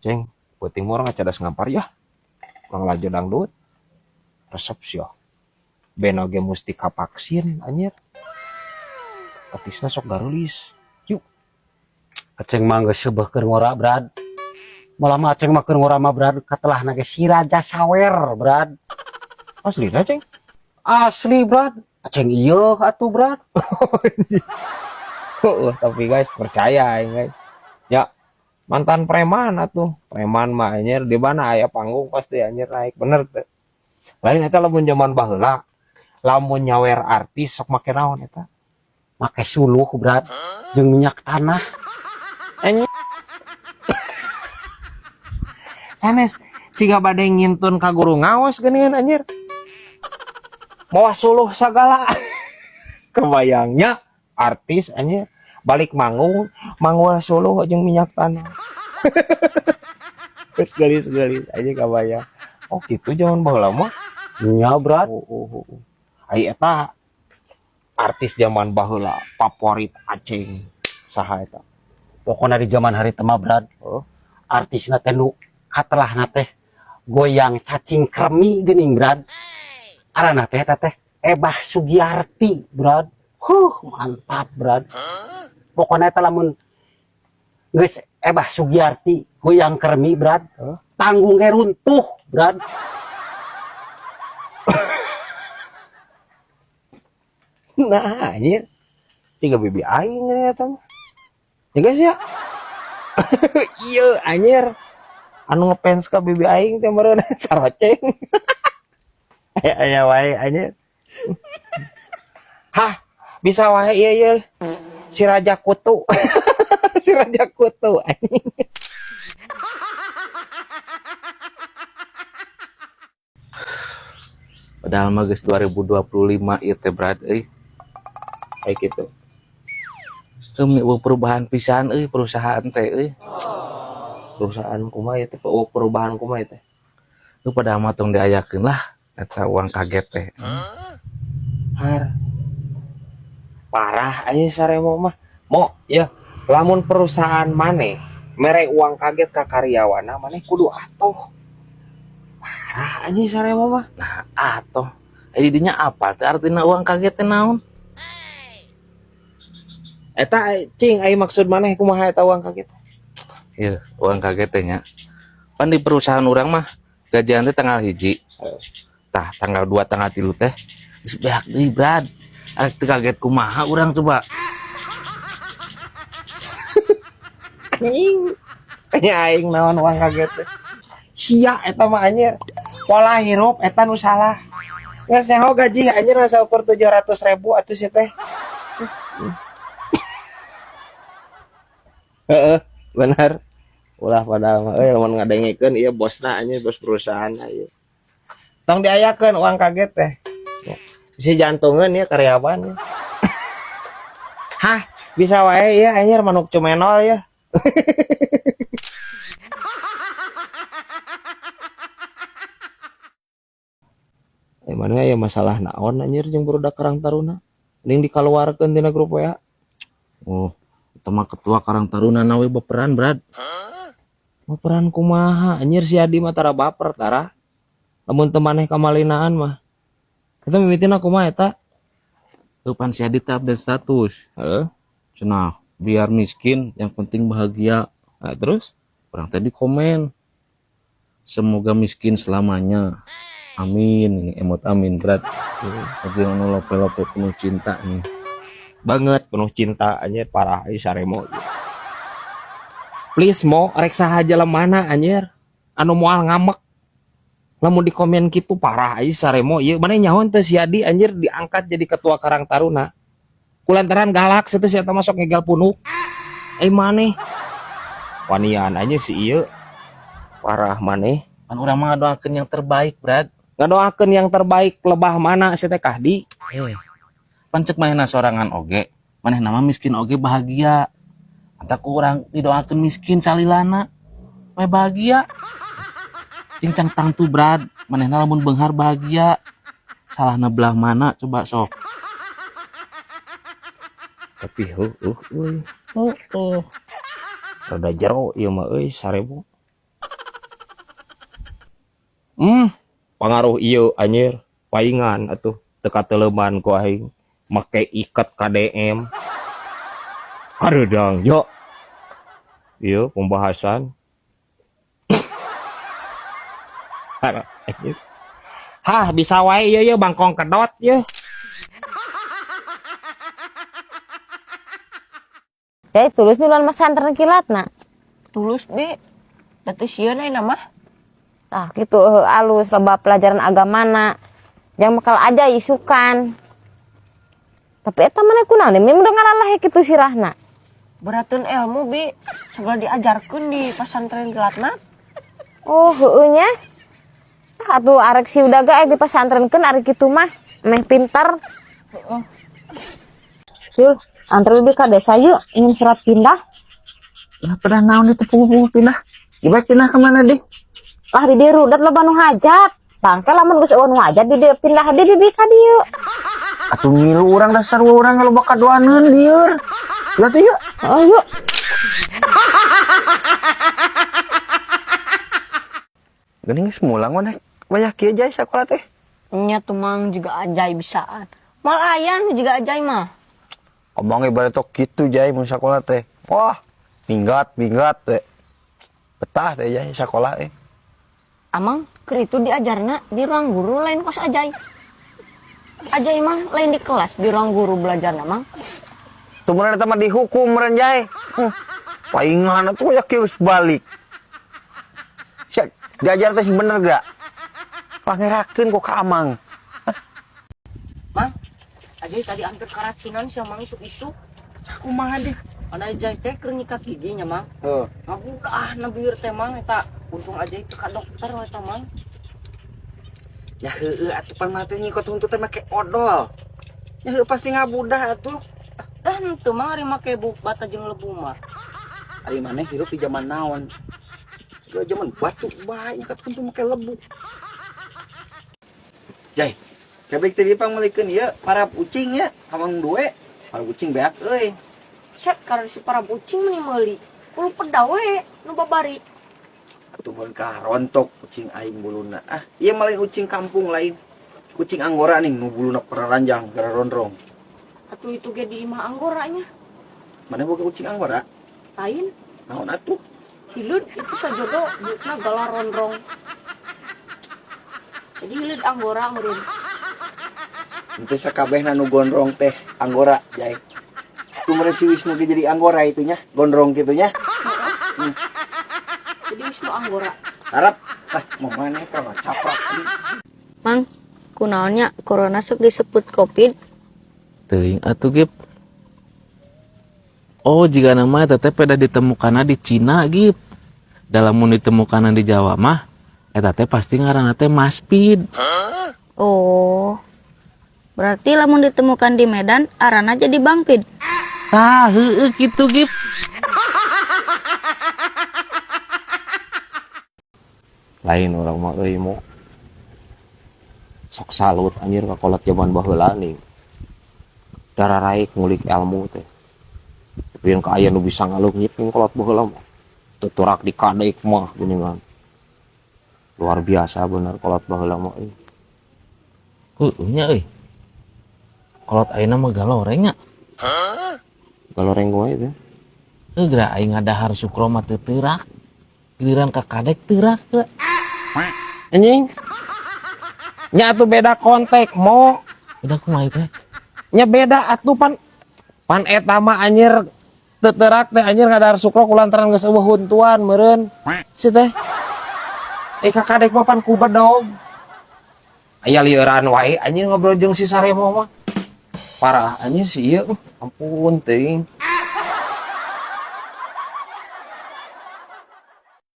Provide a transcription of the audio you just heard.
Ceng, penting orang cadas ngampar ya. Orang laju dangdut. Resep sih. Beno ge mustika vaksin anjir. Artisna sok garulis. Yuk. Aceng mah geus seubeuh keur ngora brad. Malah mah aceng mah keur ngora mah brad katelahna ge si Raja Sawer brad. Asli Ceng. Asli brad. Aceng ieu atuh brad. Tapi guys percaya guys. Ya mantan preman atuh. Preman mah anjir di mana aya panggung pasti anjir naik bener teh. Lain eta lamun zaman baheula. Lamun nyawer artis sok make naon eta? Make suluh brad jeung minyak tanah. Anjir. Sanes siga bade ngintun ka guru ngaos geuningan anjir. Mawa suluh sagala. Kebayangnya artis anjir balik manggung mangwa suluh jeung minyak tanah. Gelis aja kabayang. Oh gitu zaman baheula mah. Nya brad. Ai eta artis zaman baheula favorit Aceng saha eta? Pokona di zaman hari teh mah brad. Artisna teh nu katelahna teh goyang cacing kremi geuning brad. Arana teh eta teh Ebah Sugiarti brad. Mantap brad. Pokona eta lamun geus Ebah Sugiarti goyang kremi brad. Panggung ge runtuh brad. Nah anjir ciga bibi aing eta mah. Ya guys ya. Iya anjir. Anu ngefans ka bibi aing teh meureun saroceng. Aya wae anjir. Hah, bisa wae ieu si Raja Kutu. Si Raja Kutu anjing. Padahal mah geus 2025 ieu teh brad euy. Kayak gitu. Perubahan pisan euy perusahaan teh euy. Perusahaan kumaha teh perubahan kumaha teh. Lu pada mah tong diayakeun lah eta uang kaget teh. Har. Parah aja saremo mah. Mo ya lamun perusahaan maneh mere uang kaget ka karyawana maneh kudu atoh. Parah aja saremo mah. Nah, atoh. Didinya apa teh artina uang kaget teh naon? Eta cing ai maksud maneh kumaha eta uang kaget? Ieu, uang kaget teh nya. Pan di perusahaan urang mah gajian teh tanggal 1. Tah tanggal 2 tanggal 3 teh geus beak deui brad. Arek teu kaget kumaha urang coba. Anjing. Nya aing naon uang kaget teh. Sia eta mah anjir. Pola hirup eta nu salah. Geus nyaho gaji anjir rasa ukur 700.000 atuh si teh. Heeh, benar. Ulah padahal mah lamun ngadengikeun ieu bosna anjir bos perusahaan ieu. Tong diayakeun uang kaget teh. Bisa jantungeun ya karyawan ya. Hah, bisa wae ya anjir manuk cumenol ya. Mana ya masalah naon anjir jeung burudak Karang Taruna. Mending dikaluarkeun tina grup WA. Oh, eta mah ketua Karang Taruna nawe baperan brad. Baperan kumaha anjir si Adi mah tara baper tara. Lamun teu maneh kamalinaan mah. Eta mimitina kumaha eta? Tuh pan si Adit update status. Heeh. Cenah, biar miskin yang penting bahagia. Nah, terus Orang tadi komen. Semoga miskin selamanya. Amin, ini emot amin berat. Aja anu lope-lope penuh cinta nih. banget penuh cinta anjir parah ieu saremo. Please mo rek saha jelemana anjir anu moal ngamek. Lamun di komen kitu parah ieu saremo ieu maneh nyahoan teh si Adi anjir diangkat jadi ketua Karang Taruna. Kulantaran galak setes eta masuk ngegal punuk. Maneh wanian aja si ieu parah maneh. Kan urang mah doakeun yang terbaik, Brad. Ngadoakeun yang terbaik lebah mana si teh Kahdi. Pancek manehna sorangan oge, manehna mah miskin oge bahagia. Anta ku urang didoakeun miskin salilana we bahagia. Cincang tangtu, Brad. Manehna lamun beunghar bahagia. Salahna belah mana coba sok. Tapi rada jero ieu mah euy sarebo. Pengaruh ieu anjir paingan atuh teka teleman ku aing make ikat KDM areudang yo ieu pembahasan anjir. Hah bisa wae ieu bangkong kedot ye. Jadi tulus miluan pesantren kilat nak. Tulus be datu sieun aya mah Tah gitu alus loba pelajaran agamana. Yang bakal aja isukan. Tapi eta mana kunaon memang udah ngaralah kitu sirahna. berateun ilmu be segala diajarkeun di pesantren gelatna. Oh heueuh nya. Atuh arek si udaga di pesantrenkeun ari kitu mah meh pinter. Cul, antar lebih ka desa yuk, ingin surat pindah. Lah pernah naon itu pungu-pungu pindah. Gimana pindah kemana deh? Lah di dieu rudat loba nu hajat. Tangke lamun geus eueuh nu hajat di dieu pindah di ka dieu. Atuh ngilu urang dasar urang kalau bakal doaneun lieur. Lah tuh yuk. Oh yuk. Geuning geus mulang maneh. Wayah kieu jay sakola teh. Nya tuh mang juga ajai bisaan. Mal aya nu juga ajai mah. Omongnya baratok gitu jay mun sakola teh. Wah, minggat teh. Betah teh jay sakola Amang keur itu diajarna di ruang guru lain kos ajai. Ajai mah lain di kelas di ruang guru belajarna mang. Tuh mun eta mah dihukum meureun jay. Paingan atuh wayah kieu geus balik. Sia diajar teh bener gak? Pangerakeun kok ka Amang. Mang, ajai tadi hampir karacinan si Amang isuk-isuk. Kumaha deh? Ana ajai teh keur nyikat giginya mang. Heuh. Ngabudah na bieur teh mang eta. Untung ajai teh ka dokter we eta mang. Ya heueuh atuh pan mah teh nyikot huntu teh make odol. Ya heueuh pasti ngabudah atuh. Dan teu mang ari make bata jeung lebu mah. Ari maneh hirup di zaman naon? Di zaman batu bae nyikat huntu make lebu. Jai, kebek teh dipang melikeun ieu para kucing ya, kamang duwe. Para kucing beak euy. Set karena si para bucing meni meuli. Kulo pedawe nu babari. Atuh mun karontok kucing aing buluna. Ah, ieu mah lain kucing kampung lain. Kucing anggora nih nu buluna pararanjang gara ronrong. Atuh itu ge di imah anggoranya. Mana boga kucing anggora? Lain Naon atuh? hileud itu sajodo bukna gala ronrong. Jadi hileud anggora meureun. Henteu sakabehna nu gondrong teh anggora, Jai. Kumaha si Wisnu ge jadi anggora itunya, gondrong kitunya. Jadi Wisnu anggora. Harap mau maneh ka caprak. Mang, kunaonnya corona sok disebut Covid. Teuing atuh gip. Oh jika nama teteh pada ditemukan di Cina gip. Dalam mun ditemukan di Jawa mah eta teh pasti ngaranna teh maspid. Oh. Berarti lamun ditemukan di Medan arana jadi bangpid. Tah heueuh kitu gip. Lain orang mah euy mo sok salut anjir ka kolot zaman baheula nih darah raik ngulik ilmu teh tapi yang ka aya nu bisa ngaleungit ning kolot baheula mah tuturak di kadek mah geuningan luar biasa bener kolot baheula mah euy Heueuh nya euy. Kolot ayeuna mah galoreng nya. galoreng wae teh Geura aing ngadahar sukro mah teu teurak. Giliran ka kadek teurak teh. anjing nya atuh beda kontek mo Udah kumaha teh? nya beda atuh pan eta mah anjir teuterak teh anjir ngadahar sukro kulantaran geus eueuh huntuan meureun si teh kakadek mah pan ku bedog aya lieuran wae anjir ngobrol jeung si Saremo mah parah anjir si ieu ampun teuing